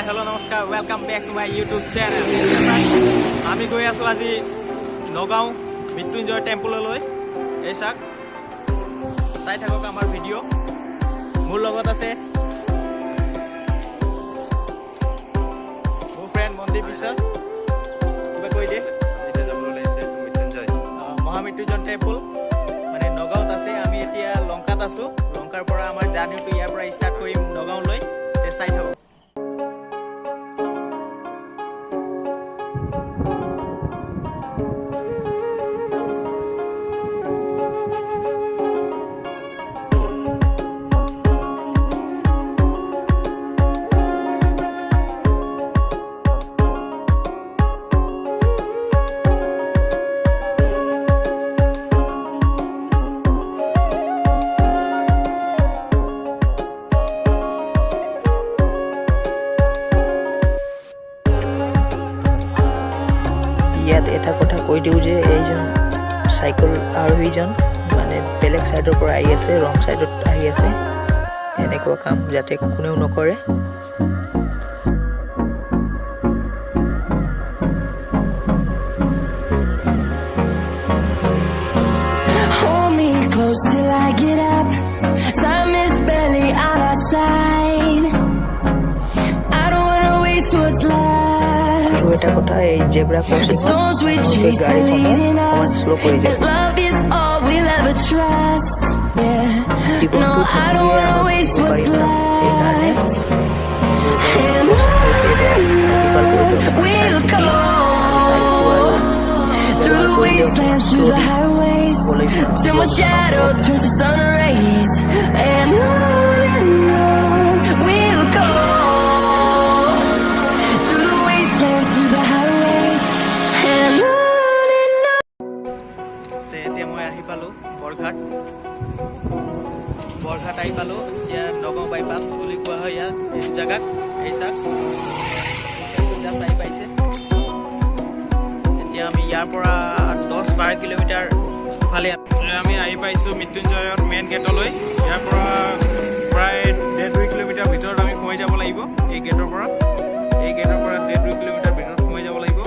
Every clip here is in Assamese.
Hi, hello, namaskar. Welcome back to my YouTube channel. আমি গৈ আছো আজি নগাঁও মৃত্যুঞ্জয় টেম্পললৈ। এই চাক চাই থাকক আমাৰ ভিডিঅ'। মোৰ লগত আছে মোৰ ফ্ৰেণ্ড মন্দিৰ বিশ্বাস। কিবা কৈ দিয়ে এতিয়া যাবলৈ আছে মৃত্যুঞ্জয় মহামৃত্যুঞ্জয় টেম্পল মানে নগাঁৱত আছে। আমি এতিয়া লংকাত আছো। লংকাৰ পৰা আমাৰ জাৰ্নিটো ইয়াৰ পৰা ষ্টাৰ্ট কৰিম নগাঁৱলৈ। চাই থাকক। ইয়াত এটা কথা কৈ দিওঁ যে এইজন চাইকেল আৰোহীজন মানে বেলেগ ছাইডৰ পৰা আহি আছে, ৰং ছাইডত আহি আছে। এনেকুৱা কাম যাতে কোনেও নকৰে। Hold me close till I get up. Time is barely on our side. I don't wanna waste what's left. এটা কথা এই জেব্রা ক্রসিং গাড়িখন স্লো করে যায়। Love is all we'll ever trust. Yeah. No, I don't wanna waste what's left. And we'll go through the wastelands, through the highways, till my shadow turns to sun rays. And on we'll go. Borghat আহি পালোঁ। এতিয়া নগাঁও বাইপাছ বুলি কোৱা হয় ইয়াত এইটো জেগাক। এই চাক জাষ্ট আহি পাইছে। এতিয়া আমি ইয়াৰ পৰা 10-12 কিলোমিটাৰ ফালে আমি আহি পাইছোঁ মৃত্যুঞ্জয়ৰ মেইন গেটলৈ। ইয়াৰ পৰা প্ৰায় 1.5-2 কিলোমিটাৰ ভিতৰত আমি সোমাই যাব লাগিব। এই গেটৰ পৰা 1.5-2 কিলোমিটাৰ ভিতৰত সোমাই যাব লাগিব।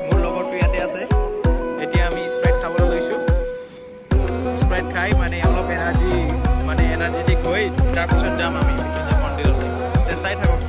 মোৰ লগৰটো ইয়াতে আছে। এতিয়া আমি স্প্ৰাইট খাবলৈ লৈছোঁ। স্প্ৰাইট খাই মানে অলপ এনাৰ্জেটিক হৈ তাৰপিছত যাম আমি মৃত্যুঞ্জয় মন্দিৰলৈ। চাই থাকক।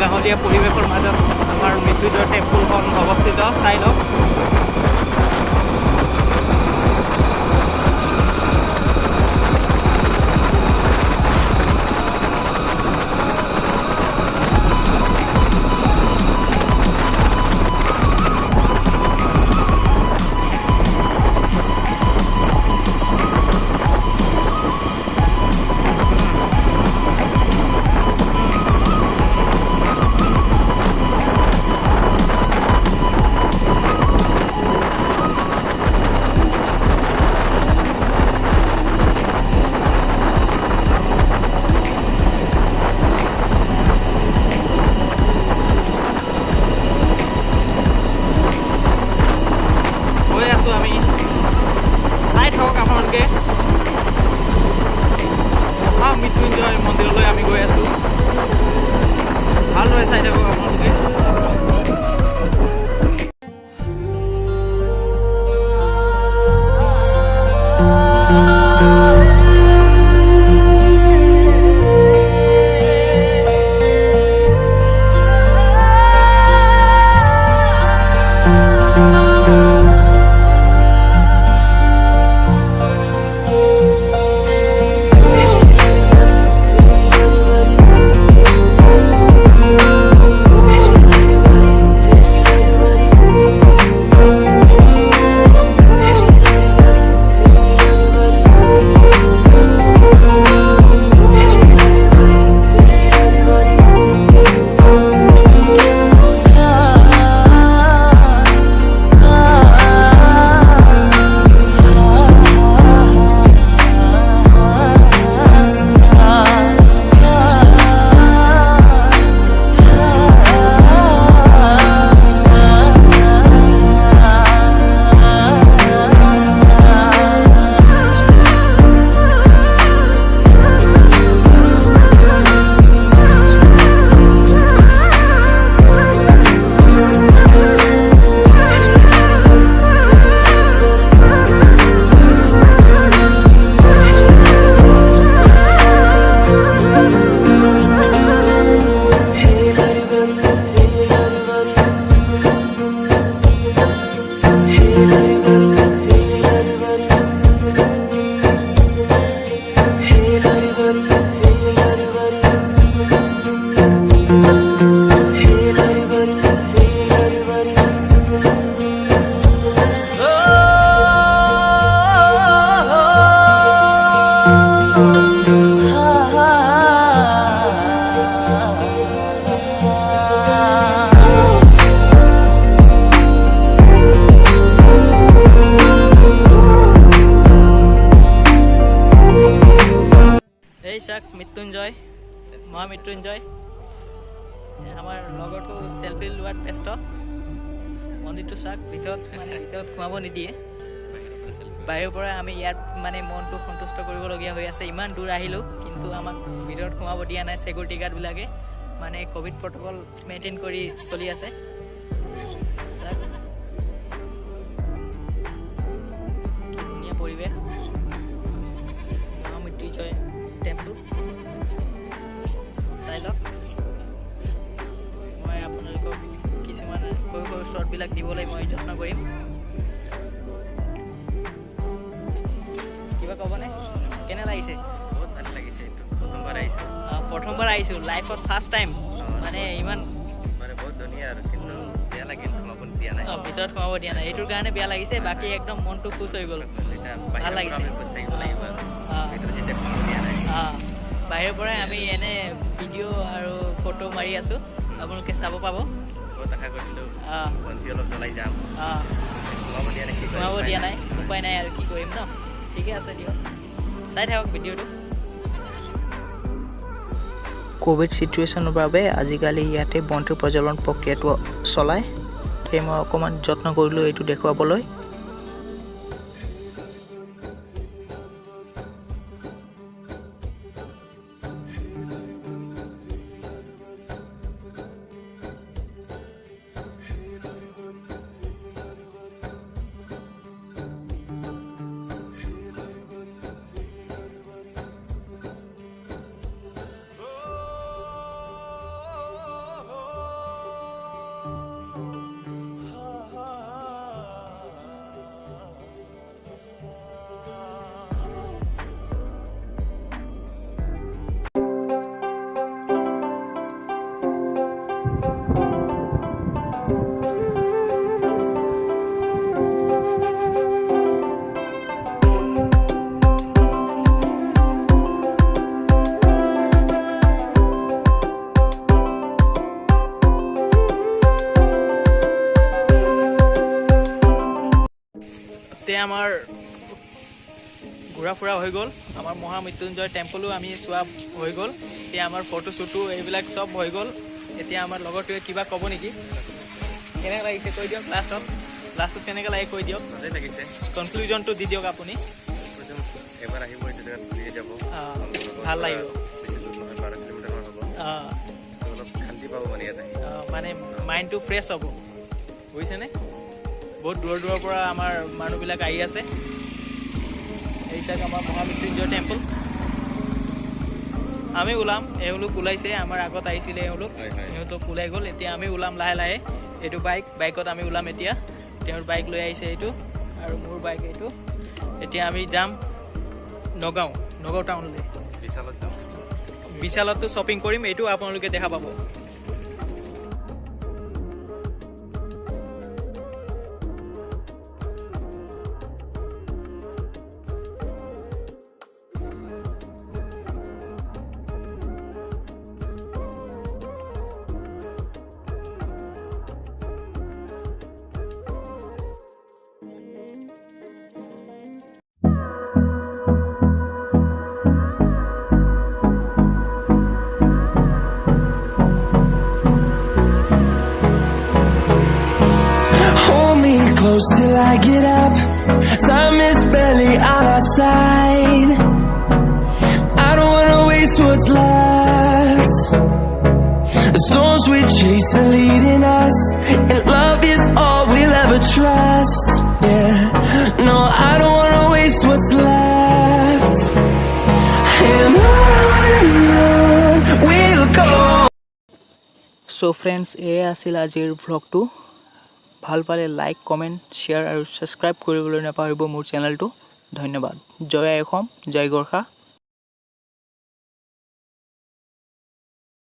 গাঁৱলীয়া পৰিৱেশৰ মাজত আমাৰ মৃত্যুঞ্জয় টেম্পলখন অৱস্থিত। চাই লওক। চাক মৃত্যুঞ্জয় মহামৃত্যুঞ্জয় আমাৰ লগৰটো সেলফি লোৱাত ব্যস্ত মন্দিৰটো চাক ভিতৰত সোমাব নিদিয়ে বাহিৰৰ পৰা আমি ইয়াত মানে মনটো সন্তুষ্ট কৰিবলগীয়া হৈ আছে ইমান দূৰ আহিলোঁ কিন্তু আমাক ভিতৰত সোমাব দিয়া নাই সিকিউৰিটি গাৰ্ডবিলাকে মানে কোভিড প্ৰট'কল মেইনটেইন কৰি চলি আছে কি ধুনীয়া পৰিৱেশ মহামৃত্যুঞ্জয় টেম্পল চাই লওক মই আপোনালোকক কিছুমান সৰু সৰু শ্বৰ্টবিলাক দিবলৈ মই যত্ন কৰিম কিবা ক'বনে কেনে লাগিছে বহুত ভাল লাগিছে এইটো প্ৰথমবাৰ আহিছোঁ লাইফত ফাৰ্ষ্ট টাইম মানে ইমান মানে বহুত ধুনীয়া আৰু কিন্তু বেয়া লাগিল সোমাব দিয়া নাই ভিতৰত সোমাব দিয়া নাই এইটোৰ কাৰণে বেয়া লাগিছে বাকী একদম মনটো খুচ হৈ গ'ল ভাল লাগিছে বাহিৰৰ পৰাই আমি এনে ভিডিঅ' আৰু ফটো মাৰি আছোঁ আপোনালোকে চাব পাব বহুত আশা কৰিছিলোঁ অলপ জ্বলাই যাম সোমাব দিয়া নাই উপায় নাই আৰু কি কৰিম ন ঠিকে আছে দিয়ক চাই থাকক ভিডিঅ'টো কোভিড চিটুৱেশ্যনৰ বাবে আজিকালি ইয়াতে বন্তিৰ প্ৰজ্বলন প্ৰক্ৰিয়াটো চলায় সেয়ে মই অকণমান যত্ন কৰিলোঁ এইটো দেখুৱাবলৈ আমাৰ ঘূৰা ফুৰা হৈ গ'ল আমাৰ মহামৃত্যুঞ্জয় টেম্পলো আমি চোৱা হৈ গ'ল এতিয়া আমাৰ ফটো শ্বুটো এইবিলাক চব হৈ গ'ল এতিয়া আমাৰ লগৰটোৱে কিবা ক'ব নেকি কেনেকৈ লাগিছে কৈ দিয়ক লাষ্টত কেনেকৈ লাগে কৈ দিয়ক ভালেই লাগিছে কনক্লুজনটো দি দিয়ক আপুনি এবাৰ আহিব এইটো জেগাত ঘূৰি যাব ভাল লাগিব 12 কিলোমিটাৰমান হ'ব অলপ শান্তি পাব মানে ইয়াতে মানে মাইণ্ডটো ফ্ৰেছ হ'ব বুজিছেনে বহুত দূৰৰ পৰা আমাৰ মানুহবিলাক আহি আছে এই চাওক আমাৰ মহামৃত্যুঞ্জয় টেম্পল আমি ওলাম এওঁলোক ওলাইছে আমাৰ আগত আহিছিলে সিহঁতক ওলাই গ'ল এতিয়া আমি ওলাম লাহে লাহে এইটো বাইকত আমি ওলাম এতিয়া তেওঁৰ বাইক লৈ আহিছে এইটো আৰু মোৰ বাইক এইটো এতিয়া আমি যাম নগাঁও টাউনলৈ বিশালতো শ্বপিং কৰিম এইটো আপোনালোকে দেখা পাব Close till I get up. Time is barely on our side. I don't wanna waste what's left. The storms we chase are leading us, and love is all we'll ever trust. Yeah, no, I don't wanna waste what's left. And on we'll go. So friends, এয়া আছিল আজিৰ ভ্লগটো ভাল পালে লাইক কমেণ্ট শ্বেয়াৰ আৰু ছাবস্ক্ৰাইব কৰিবলৈ নাপাহৰিব মোৰ চেনেলটো ধন্যবাদ জয় অসম জয় গোৰ্খা